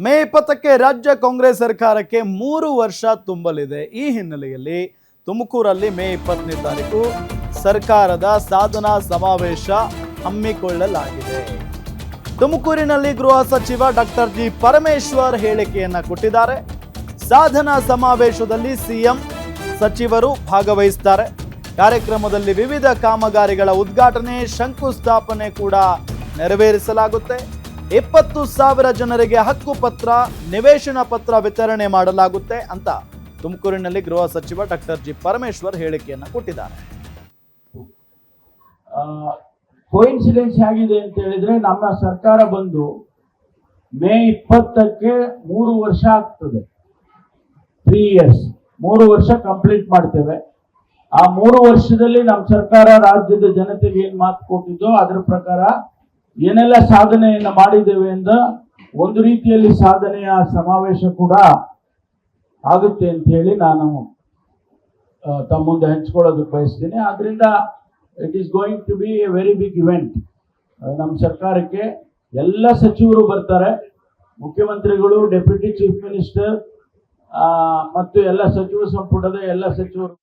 ಮೇ 20ಕ್ಕೆ ರಾಜ್ಯ ಕಾಂಗ್ರೆಸ್ ಸರ್ಕಾರಕ್ಕೆ 3 ವರ್ಷ ತುಂಬಲಿದೆ. ಈ ಹಿನ್ನೆಲೆಯಲ್ಲಿ ತುಮಕೂರಲ್ಲಿ ಮೇ 20ನೇ ತಾರೀಕು ಸರ್ಕಾರದ ಸಾಧನಾ ಸಮಾವೇಶ ಹಮ್ಮಿಕೊಳ್ಳಲಾಗಿದೆ. ತುಮಕೂರಿನಲ್ಲಿ ಗೃಹ ಸಚಿವ ಡಾಕ್ಟರ್ ಜಿ ಪರಮೇಶ್ವರ್ ಹೇಳಿಕೆಯನ್ನ ಕೊಟ್ಟಿದ್ದಾರೆ. ಸಾಧನಾ ಸಮಾವೇಶದಲ್ಲಿ ಸಿಎಂ ಸಚಿವರು ಭಾಗವಹಿಸುತ್ತಾರೆ. ಕಾರ್ಯಕ್ರಮದಲ್ಲಿ ವಿವಿಧ ಕಾಮಗಾರಿಗಳ ಉದ್ಘಾಟನೆ, ಶಂಕುಸ್ಥಾಪನೆ ಕೂಡ ನೆರವೇರಿಸಲಾಗುತ್ತೆ. 20,000 ಜನರಿಗೆ ಹಕ್ಕು ಪತ್ರ, ನಿವೇಶನ ಪತ್ರ ವಿತರಣೆ ಮಾಡಲಾಗುತ್ತೆ ಅಂತ ತುಮಕೂರಿನಲ್ಲಿ ಗೃಹ ಸಚಿವ ಡಾಕ್ಟರ್ ಜಿ ಪರಮೇಶ್ವರ್ ಹೇಳಿಕೆಯನ್ನ ಕೊಟ್ಟಿದ್ದಾರೆ. ಕೋಇನ್ಸಿಡೆನ್ಸ್ ಆಗಿದೆ ಅಂತ ಹೇಳಿದ್ರೆ, ನಮ್ಮ ಸರ್ಕಾರ ಬಂದು ಮೇ 20ಕ್ಕೆ 3 ವರ್ಷ ಆಗ್ತದೆ. 3 years 3 ವರ್ಷ ಕಂಪ್ಲೀಟ್ ಮಾಡ್ತೇವೆ. ಆ 3 ವರ್ಷದಲ್ಲಿ ನಮ್ಮ ಸರ್ಕಾರ ರಾಜ್ಯದ ಜನತೆಗೆ ಏನ್ ಮಾತು ಕೊಟ್ಟಿದ್ದೋ ಅದರ ಪ್ರಕಾರ ಏನೆಲ್ಲ ಸಾಧನೆಯನ್ನ ಮಾಡಿದ್ದೇವೆ ಅಂತ ಒಂದು ರೀತಿಯಲ್ಲಿ ಸಾಧನೆಯ ಸಮಾವೇಶ ಕೂಡ ಆಗುತ್ತೆ ಅಂತ ಹೇಳಿ ನಾನು ತಮ್ಮ ಮುಂದೆ ಹಂಚ್ಕೊಳ್ಳೋದಕ್ಕೆ ಬಯಸ್ತೀನಿ. ಆದ್ರಿಂದ it is going to be a very big event. ನಮ್ಮ ಸರ್ಕಾರಕ್ಕೆ ಎಲ್ಲ ಸಚಿವರು ಬರ್ತಾರೆ, ಮುಖ್ಯಮಂತ್ರಿಗಳು, ಡೆಪ್ಯೂಟಿ ಚೀಫ್ ಮಿನಿಸ್ಟರ್ ಮತ್ತು ಎಲ್ಲ ಸಚಿವ ಸಂಪುಟದ ಎಲ್ಲ ಸಚಿವರು